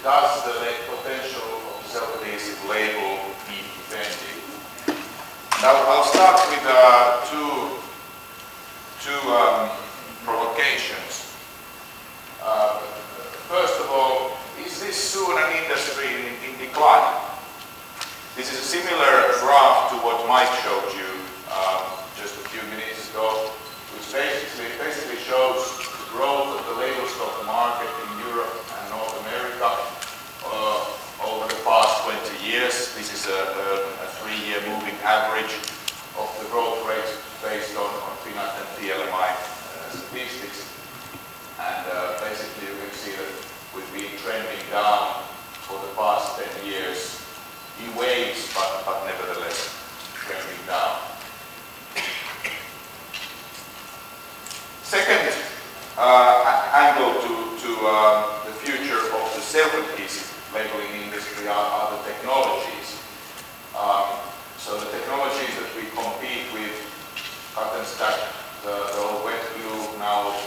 does the potential of the self-adhesive label need defending? Now I'll start with two provocations. First of all, is this soon an industry in decline? This is a similar graph to what Mike showed you just a few minutes ago, which basically shows the growth of the label stock market in Europe and North America over the past 20 years. This is a 3-year moving average of the growth rates based on Finland and PLMI statistics. And basically you can see that we've been trending down for the past 10 years in waves, but nevertheless trending down. Second angle to the future of the self-adhesive labeling industry are the technologies. So the technologies that we compete with, cut and stack, the old wet glue now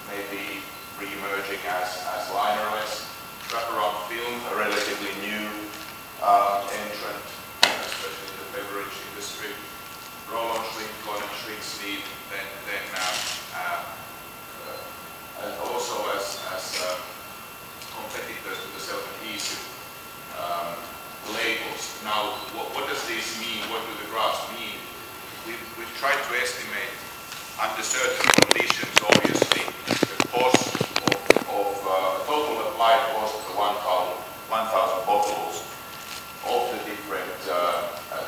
maybe re-emerging as linerless, wraparound film, a relatively new entrant, especially in the beverage industry, roll-on shrink, on and shrink sleeve, then also as competitors to the self-adhesive labels. Now, what does this mean? What do the graphs mean? We've tried to estimate under certain conditions, obviously, the cost of total applied cost of the 1,000 bottles of the different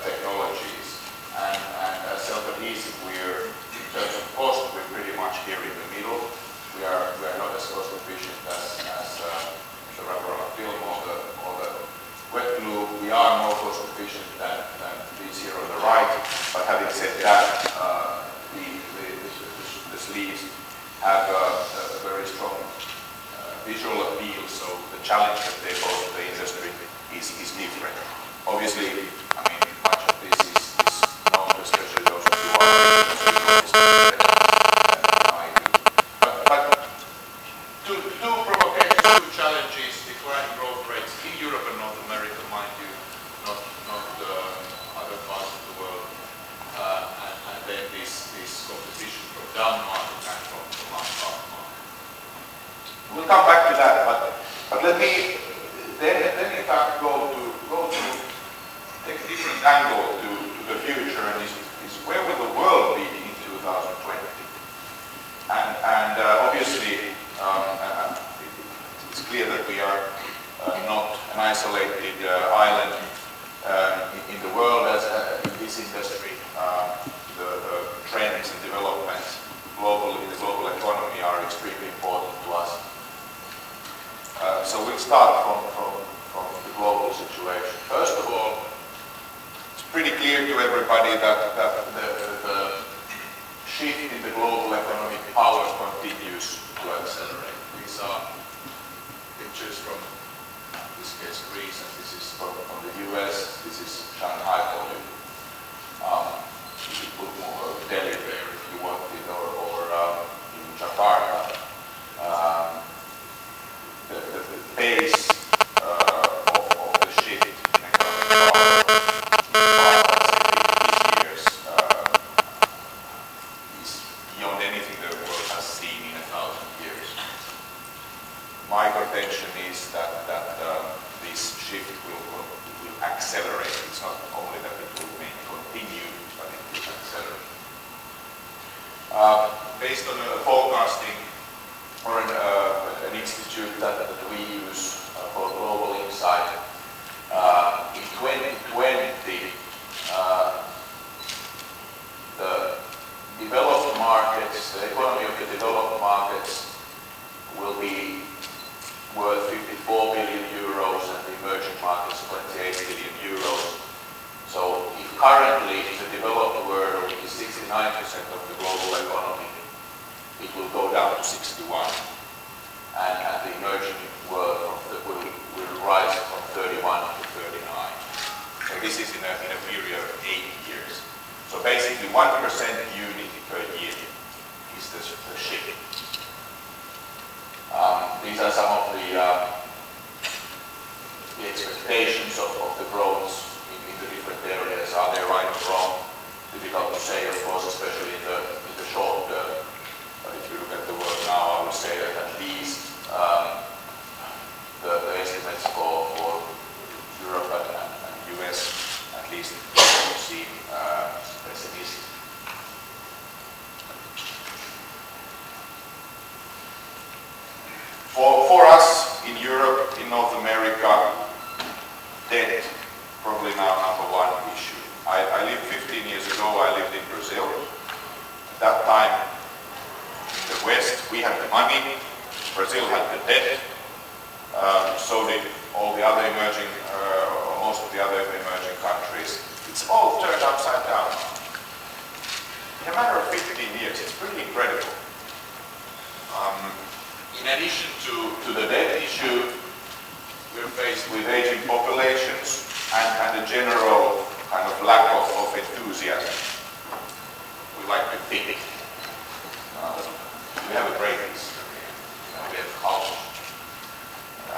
technologies. And as self-adhesive, in terms of cost, we're pretty much here in the middle. We are not as cost efficient as the wraparound film or the wet glue. We are more cost efficient than these here on the right. But having said that, the sleeves have a very strong visual appeal. So the challenge that they pose to the industry is different. Obviously, I mean, much of this is known, especially those of you who are two provocations, two challenges, declining growth rates in Europe and North America, mind you, not other parts of the world, and then this competition from down market and from up market. We'll come back to that, but let me then in fact go to take a different angle to the future, and is where will the world be in 2020? And obviously it's clear that we are not an isolated island in the world as in this industry. The trends and developments globally in the global economy are extremely important to us. So we'll start from the global situation. First of all, it's pretty clear to everybody that the shift in the global economic power continues to accelerate. These are pictures from, in this case, Greece, and this is from the US. This is Shanghai for you. You could put more Delhi there if you wanted, or in Jakarta. The pace of the shift in economic power these years is beyond anything the world has seen in 1,000 years. My contention is that this shift will accelerate. It's not only that it will continue, but it will accelerate. Based on forecasting or an institute that we use called Global Insight, in 2020 the developed markets, the economy of the developed markets will be worth 54 billion euros and the emerging markets 28 billion euros. So if currently the developed world is 69% of the global economy, it will go down to 61, and the emerging world will rise from 31 to 39. So this is in a period of 8 years. So basically 1% unit per year is the shift. These are some of the the expectations of the growths in the different areas. Are they right or wrong? Difficult to say, of course, especially in the short term. But if you look at the world now, I would say that at least the estimates for Europe and US at least seem pessimistic. For us in Europe, in North America, debt probably now #1 issue. I lived 15 years ago, I lived in Brazil. At that time, in the West, we had the money, Brazil had the debt, so did all the other emerging, most of the other emerging countries. It's all turned upside down. In a matter of 15 years, it's pretty incredible. In addition to the debt issue, we're faced with aging populations and a general kind of lack of enthusiasm. We like to think. We have a great history. We have culture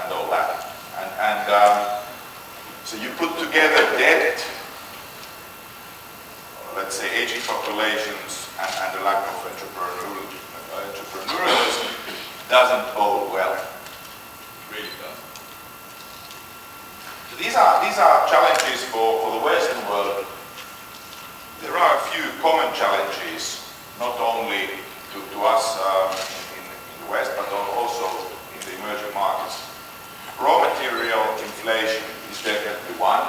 and all that. So you put together debt, let's say aging populations, and the lack of entrepreneurialism doesn't bode well. It really doesn't. So these are challenges for the Western world. There are a few common challenges, not only to us in the West, but also in the emerging markets. Raw material inflation is definitely one.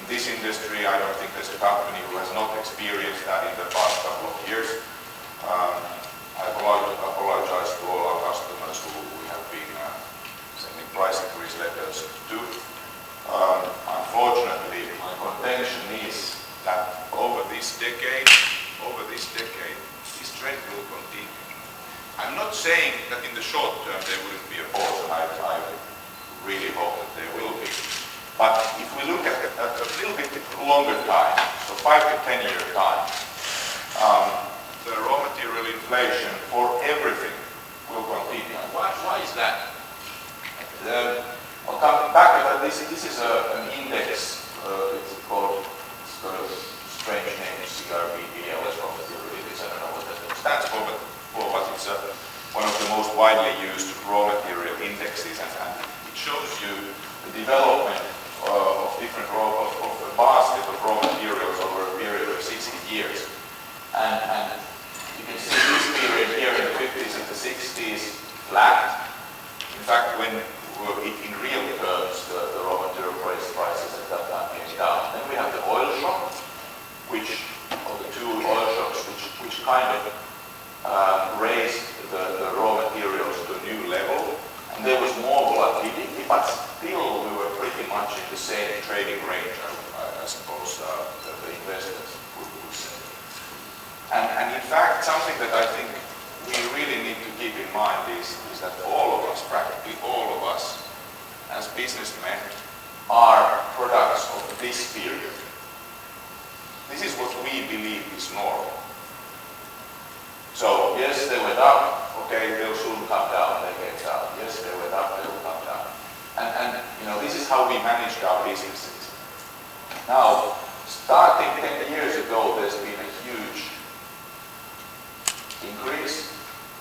In this industry, I don't think there's a company who has not experienced that in the past couple of years. I apologize to all our customers who we have been sending price increase letters to. Unfortunately, my contention is that over this decade, this trend will continue. I'm not saying that in the short term there wouldn't be a pause, and I really hope that there will be. But if we look at a little bit longer time, so 5 to 10 year time, the raw material inflation for everything will continue. Why is that? I'll come back to that. This is an index. It's called, it's got a strange name, CRBDLS raw material index. I don't know what that stands for, but it's one of the most widely used raw material indexes, and it shows you the development of different of a basket of raw materials over a period of 60 years. And you can see this period here in the 50s and the 60s flat. In fact, when in real terms the raw material prices at that time came down. Then we have the oil shock, or the two oil shocks, which kind of raised the raw materials to a new level. And there was more volatility, but still we were pretty much in the same trading range, I suppose the investors would say. And in fact, something that I think we really need to keep in mind is that all of us, practically all of us, as businessmen, are products of this period. This is what we believe is normal. So yes, they went up, okay, they'll soon come down, they came down. Yes, they went up, they will come down. And this is how we managed our businesses. Now, starting 10 years ago, there's been a huge increase.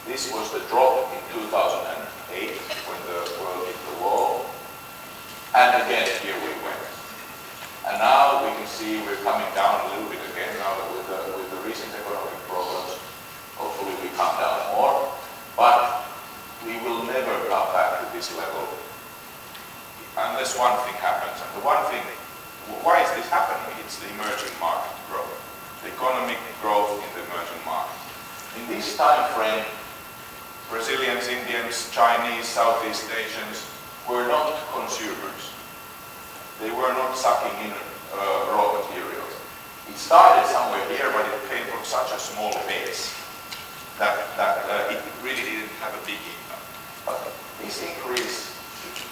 This was the drop in 2008 when the world hit the wall. And again, here we went. And now we can see we're coming down a little bit again now with the recent economic problems. Hopefully we come down more. But we will never come back to this level unless one thing happens. And the one thing, why is this happening? It's the emerging market growth. The economic growth in the emerging market. In this time frame, Brazilians, Indians, Chinese, Southeast Asians were not consumers. They were not sucking in raw materials. It started somewhere here, but it came from such a small base that it really didn't have a big impact. But this increase,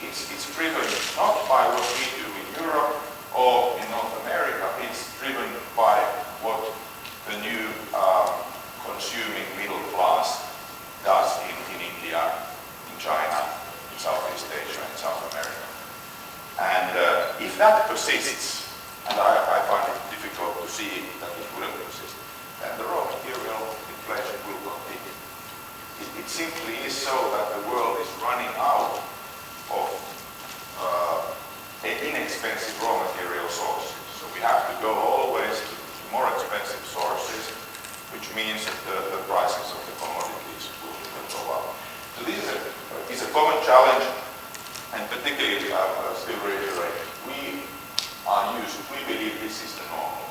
it's driven not by what we do in Europe or in North America, it's driven by what the new consuming middle class does in India, in China, in Southeast Asia, and South America. And persists, and I find it difficult to see that it wouldn't persist, then the raw material inflation will continue. It simply is so that the world is running out of inexpensive raw material sources. So we have to go always to more expensive sources, which means that the prices of the commodities will go up. So this is a common challenge, and particularly, I'll still reiterate, we believe this is the normal.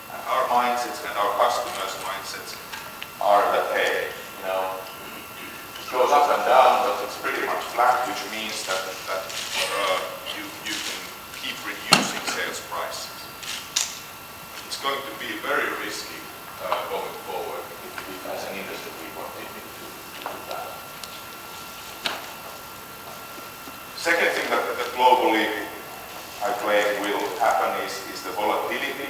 And our mindsets and our customers' mindsets are that, hey, you know, it goes up and down, but it's pretty much flat, which means that you can keep reducing sales prices. It's going to be very risky going forward if as an industry we continue to do that. Second thing that globally I claim will happen is the volatility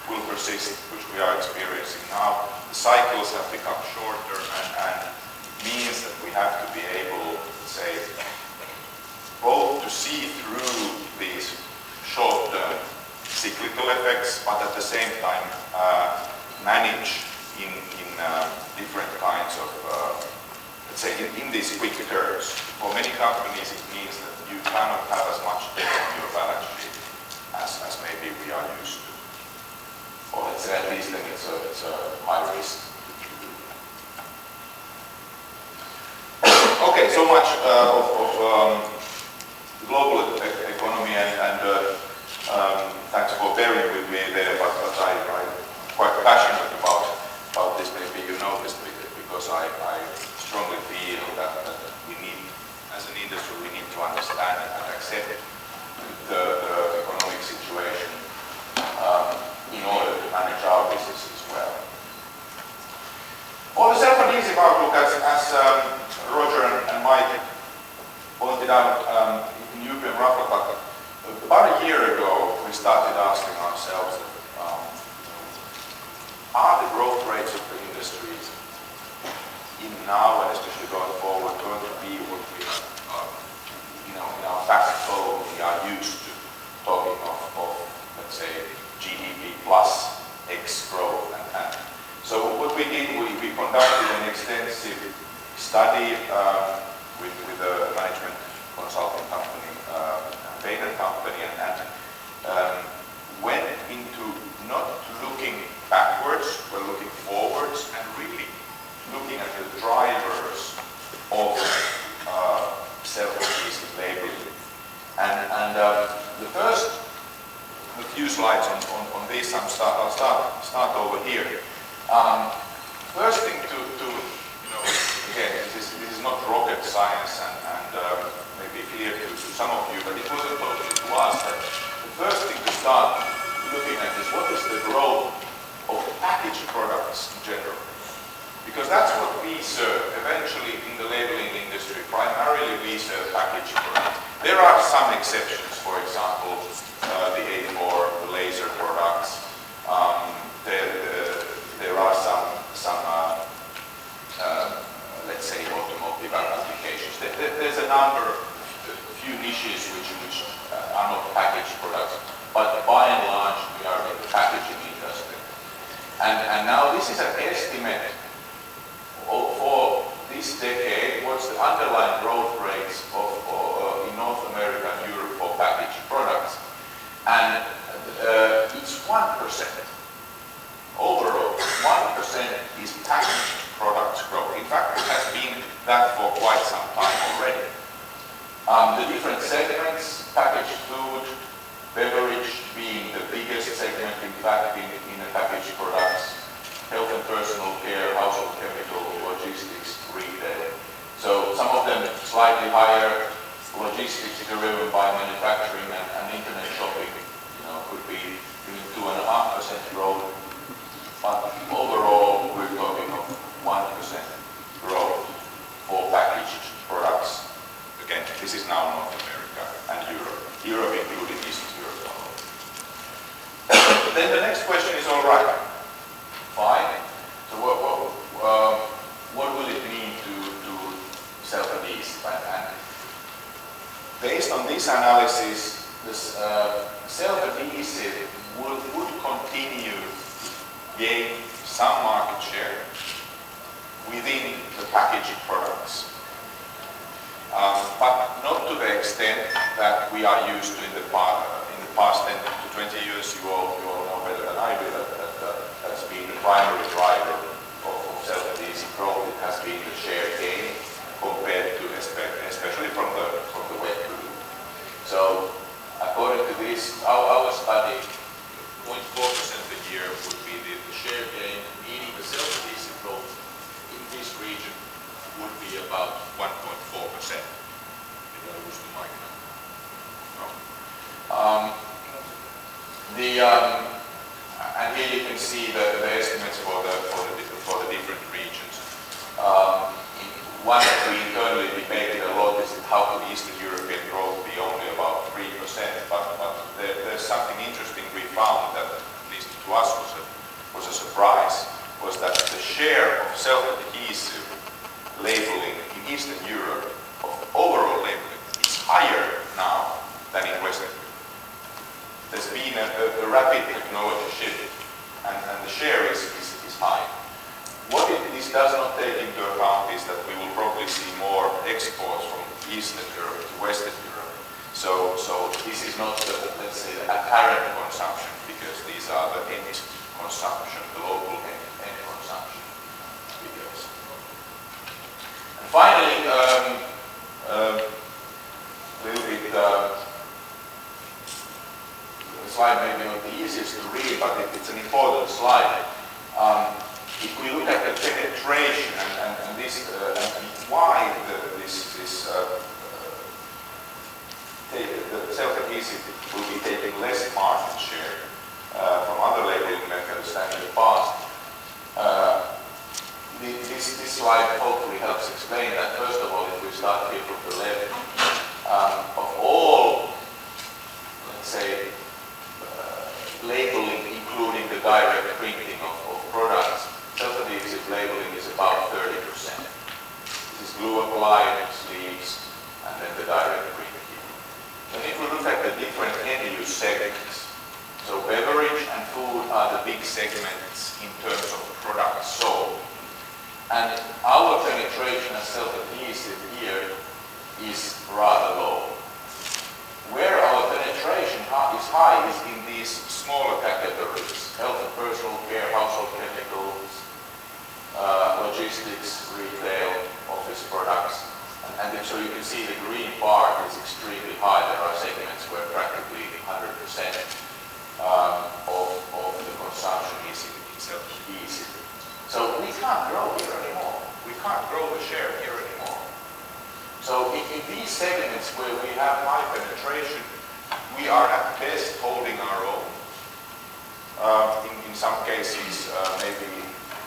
will persist, which we are experiencing now. The cycles have become shorter and means that we have to be able, say, both to see through these short-term cyclical effects, but at the same time manage in different kinds of, let's say, in these quick curves. For many companies, it means that you cannot have as much debt on your balance sheet as maybe we are used to. Or let's say at least then it's a high risk. Okay, so much of global economy and thanks for bearing with me there, but I'm quite passionate about this. Maybe you noticed because I strongly feel that we need, as an industry, we need to understand and accept the economic situation in order to manage our business as well. On the self-adhesive outlook, as Roger and Mike pointed out in UPM Raflatac, about a year ago we started asking ourselves, are the growth rates of the industries even now and especially going forward going to be what we in our backbone we are used to talking of let's say GDP plus X growth and so what we did, we conducted an extensive study with a management consulting company, Bader company, and went into not looking backwards, but looking forwards and really looking at the drivers of self-adhesive labeling. And the first few slides on this, I'll start over here. First thing to again, this is not rocket science and maybe clear to some of you, but it wasn't totally to us that the first thing to start looking at is what is the growth of packaged products in general. Because that's what we serve. Eventually in the labeling industry, primarily we serve packaged products. There are some exceptions, for example, the A4, the laser products. There are some let's say automotive applications. There's a number, a few niches which are not packaged products, but by and large we are in the packaging industry. And now this is an estimate for this decade, what's the underlying growth rates in North America and Europe for packaged products. And it's 1%. Overall, 1% is packaged products growth. In fact, it has been that for quite some time already. The different segments, packaged food, beverage being the biggest segment, in fact, in the packaged products, health and personal care, household chemical, logistics, retail. So some of them slightly higher, logistics driven by manufacturing and internet shopping, could be between 2.5% growth. But overall, we're talking of 1% growth for packaged products. Again, this is now North America and Europe. Europe including Eastern Europe. Then the next question is, all right, fine. So what will it mean to self-adhesive? And based on this analysis, this self-adhesive gained some market share within the packaged products. But not to the extent that we are used to in the past 10 to 20 years. You all know better than I do that's been the primary driver of self-adhesive growth. It has been the share gain compared to, especially from the wet food. So according to this, our study, 0.4% a year would be the share gain, meaning the self-adhesive growth in this region would be about 1.4%. Did I lose the mic now? No. And here you can see the estimates for the different regions. One that we internally debated a lot is how could Eastern European growth be only about 3%, but there's something interesting we found that, at least to us, was a surprise, was that the share of self-adhesive labeling in Eastern Europe, of overall labeling, is higher now than in Western Europe. There's been a rapid technology shift, and the share is high. What this does not take into account is that we will probably see more exports from Eastern Europe to Western Europe. So this is not the, let's say, the apparent consumption, because these are the end consumption, the local end consumption figures. And finally, a little bit, the slide may be not the easiest to read, but it's an important slide. If we look at the penetration and this and why the self-adhesive will be taking less market share from other labeling methods than in the past, this slide hopefully helps explain that. First of all, if we start here from the left, of all, let's say, labeling, including the direct printing of products, self-adhesive labeling is about 30%. This is glue applied, sleeves, and then the direct printing. And if we look at the different end-use segments, so beverage and food are the big segments in terms of products sold. And our penetration as self-adhesive here is rather low. Where our penetration is high is in these smaller categories: health and personal care, household chemicals, logistics, retail, office products. And so you can see the green part is extremely high. There are segments where practically 100% of the consumption is in self-adhesive. So we can't grow here anymore. We can't grow the share here anymore. So in these segments where we have high penetration, we are at best holding our own. In some cases, maybe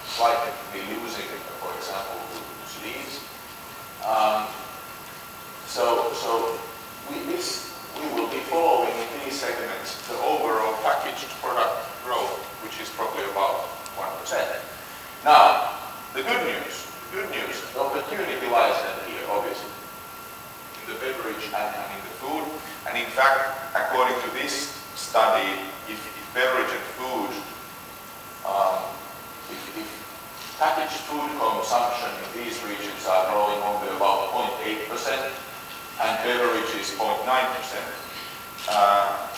slightly losing, for example, to sleeves. So we will be following in these segments the overall packaged product growth, which is probably about 1%. Now, the good news, the opportunity lies then here, obviously, in the beverage and in the food. And in fact, according to this study, if beverage and food, if packaged food consumption in these regions are growing only about 0.8% and beverage is 0.9%,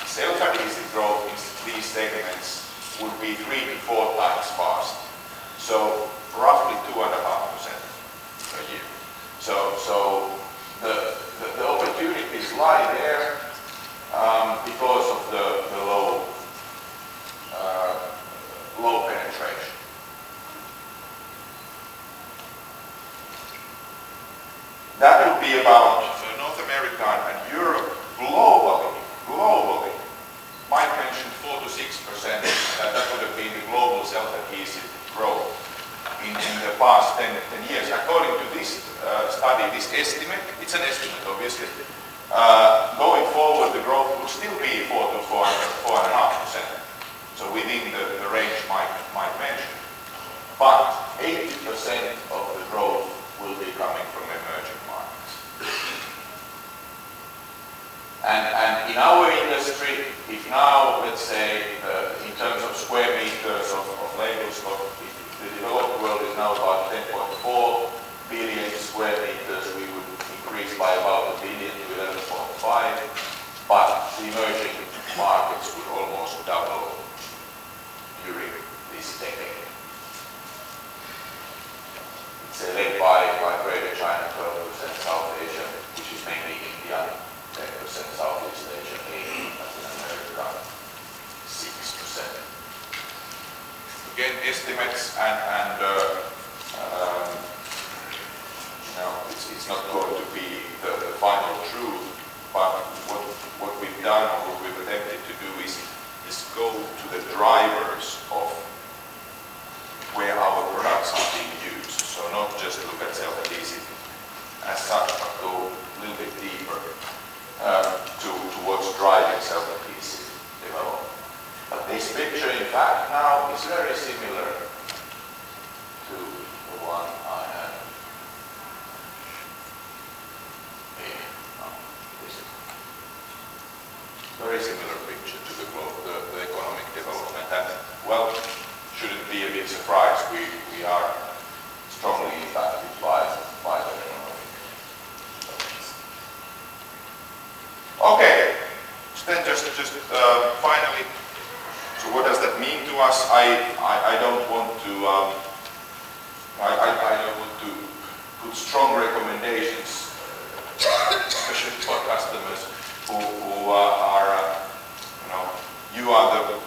self-adhesive growth in these segments would be 3 to 4 times fast. So roughly 2.5% a year. So the opportunities lie there because of the low penetration. That would be about North America and Europe. Globally, Mike mentioned 4 to 6%. That would have been the global self-adhesive growth in the past 10 years. According to this study, this estimate, it's an estimate obviously, going forward the growth would still be 4 to 4.5%. So within the range Mike mentioned. But 80% of the growth will be coming from emerging markets. And in our industry, if now, let's say, in terms of square meters of labels the developed world is now about 10.4 billion square meters, we would increase by about 1 billion to 11.5, but the emerging markets would almost double during this decade. It's led by Greater China, 12%, South Asia, which is mainly India, 10%, Southeast Asia, 8%, Latin America, 6%. Again, estimates and it's not going to be the final truth, but what we've done or what we've attempted to do is go to the drivers of where our products are being used. So not just look at self-adhesive as such, but go a little bit deeper to what's driving self-adhesive development. But this picture, in fact, now is very similar to the one I had here. Very similar picture to the economic development. And, well, shouldn't be a big surprise. We are strongly impacted by the economic. Okay, then just finally. So what does that mean to us? I don't want to I don't want to put strong recommendations, especially for customers who are you are the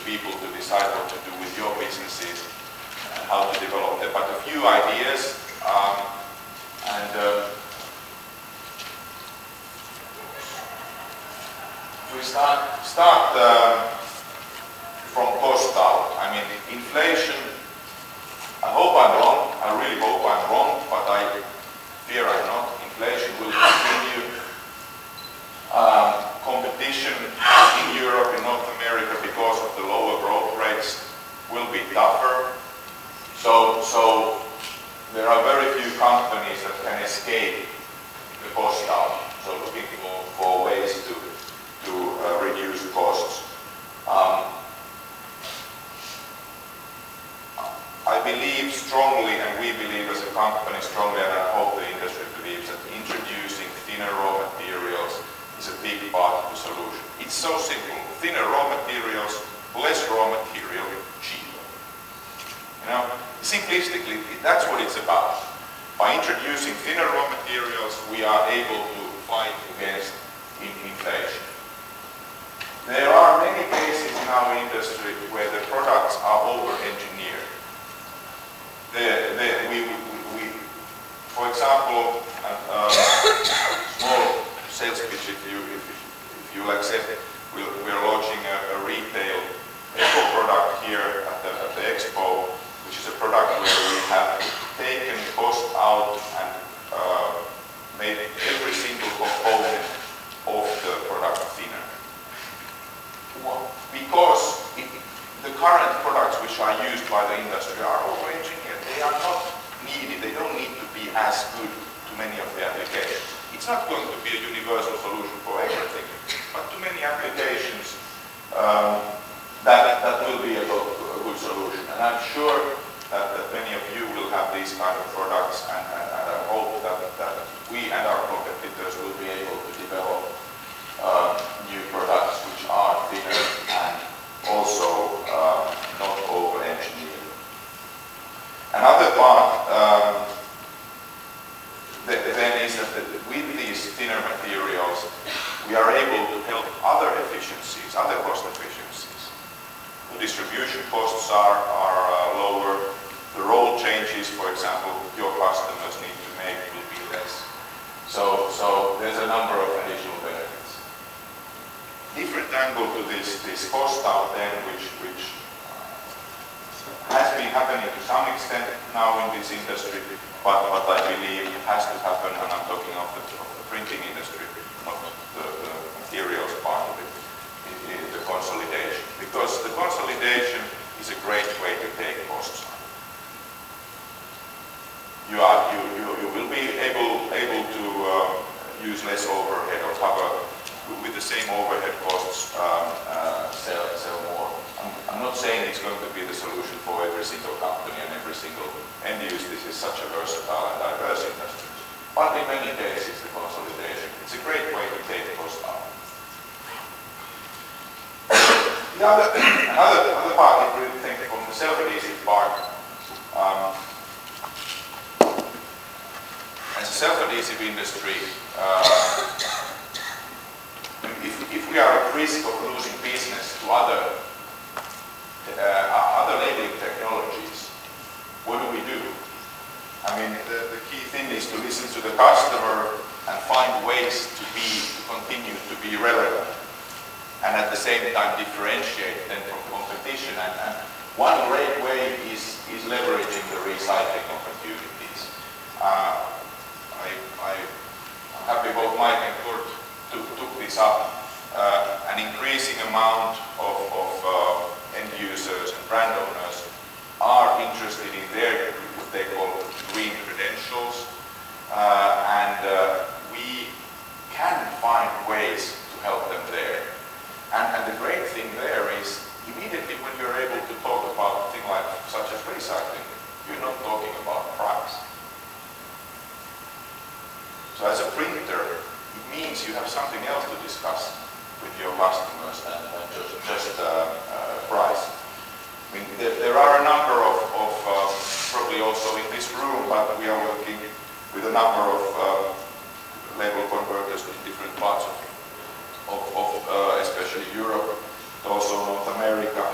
people to decide what to do with your businesses and how to develop them. But a few ideas we start from cost out. I mean, inflation, I hope I'm wrong, I really hope I'm wrong, but I fear I'm not. Inflation will continue. Competition in Europe and North America because of the lower growth rates will be tougher. So there are very few companies that can escape the cost out. So looking for ways to reduce costs. I believe strongly, and we believe as a company strongly, and I hope the industry believes, that introducing thinner raw materials is a big part of the solution. It's so simple. Thinner raw materials, less raw material, cheaper. Simplistically, that's what it's about. By introducing thinner raw materials, we are able to fight against inflation. There are many cases in our industry where the products are over-engineered. For example, small sales pitch, if you will accept, we're launching a retail eco product here at the Expo, which is a product where we have taken cost out and made every single component of the product thinner. Because the current products which are used by the industry are over-engineered. They are not needed, they don't need to be as good to many of the applications. It's not going to be a universal solution for everything, but to many applications that will be a good solution. And I'm sure that many of you will have these kind of products, and I hope that we and our competitors will be able to develop new products which are thinner and also not over-engineered. Another part then is that with these thinner materials, we are able to help other efficiencies, other cost efficiencies. The distribution costs are lower. The roll changes, for example, your customers need to make will be less. So there's a number of additional benefits. Different angle to this cost out then, which has been happening to some extent now in this industry, but I believe has to happen, and I'm talking of the printing industry, not the materials part of it, is the consolidation. Because the consolidation is a great way to take costs out. You will be able to use less overhead or cover with the same overhead costs, sell more. I'm I'm not saying it's going to be the solution for every single company and every single end use. This is such a versatile and diverse industry. But in many cases, the consolidation, it's a great way to take cost out. Another part, if we think from the self-adhesive part, as a self-adhesive industry, if we are at risk of losing business to other labeling technologies, what do we do? I mean, the key thing is to listen to the customer and find ways to continue to be relevant, and at the same time differentiate them from competition. And one great way is leveraging the recycling opportunities. I'm happy both Mike and Kurt took this up. An increasing amount of end users and brand owners are interested in their, what they call green credentials, and we can find ways to help them there. And the great thing there is, immediately when you're able to talk about things like such as recycling, you're not talking about price. So as a printer, it means you have something else to discuss with your customers than just price. I mean, there are a number of probably also in this room, but we are working with a number of label converters in different parts of especially Europe, but also North America,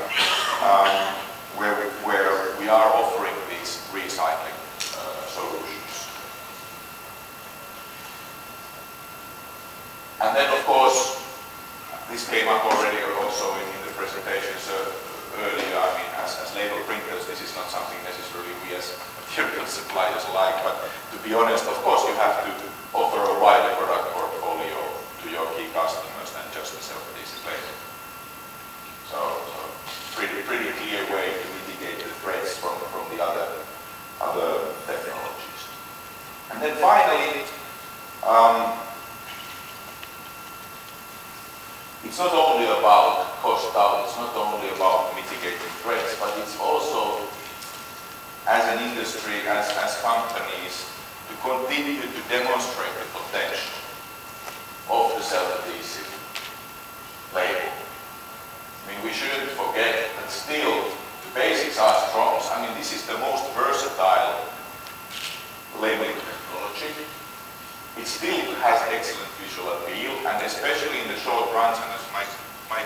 where we are offering these recycling solutions. And then, of course, this came up already also in the presentations earlier. I mean, as label printers, this is not something necessarily we as material suppliers like, but to be honest, of course, you have to offer a wider product portfolio to your key customers than just the self-adhesive label. So pretty clear way to mitigate the threats from the other technologies. And then finally, it's not only about cost out, it's not only about mitigating threats, but it's also, as an industry, as companies, to continue to demonstrate the potential of the self-adhesive label. I mean, we shouldn't forget that still the basics are strong. I mean, this is the most versatile labeling technology. It still has excellent visual appeal, and especially in the short runs, and as Mike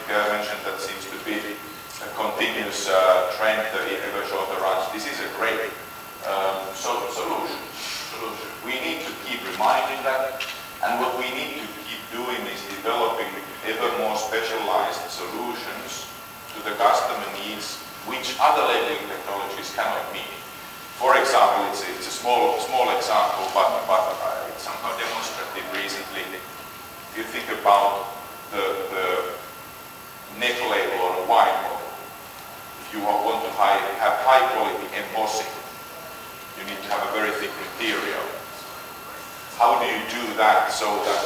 mentioned, that seems to be a continuous trend, ever shorter runs. This is a great solution. We need to keep reminding that, and what we need to keep doing is developing ever more specialized solutions to the customer needs, which other labeling technologies cannot meet. For example, it's a small example, but it's somehow demonstrative recently. If you think about the neck label on a wine bottle, if you want to have high quality embossing, you need to have a very thick material. How do you do that so that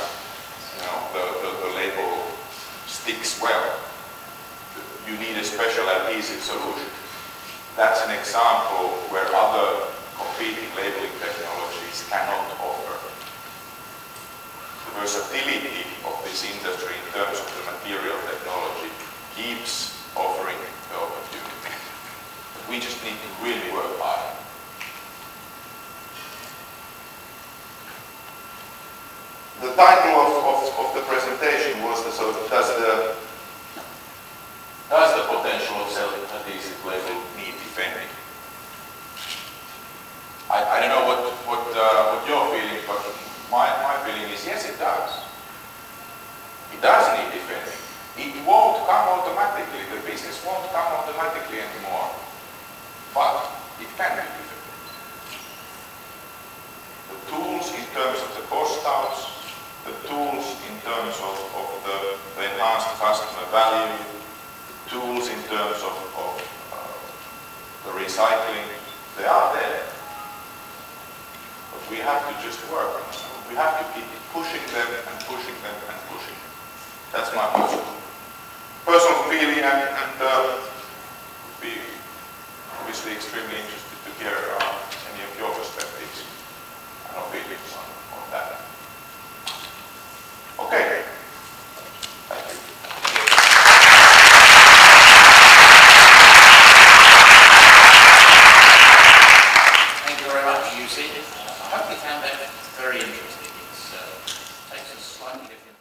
the label sticks well? You need a special adhesive solution. That's an example where other competing labeling technologies cannot offer. The versatility of this industry in terms of the material technology keeps offering the opportunity. But we just need to really work hard. The title of the presentation was does the potential of self-adhesive label need defending? I don't know what your feeling, but my feeling is yes, it does. It does need defending. It won't come automatically. The business won't come automatically anymore, but it can be defended. The tools in terms of the cost outs, the tools in terms of the enhanced customer value, the tools in terms of the recycling, they are there. But we have to just work on them. We have to keep pushing them and pushing them and pushing them. That's my personal feeling, and be obviously extremely interested to hear any of your perspectives and opinions on that. Okay. Thank you. Thank you very much, Jussi. I hope you found that very interesting. It takes a slightly different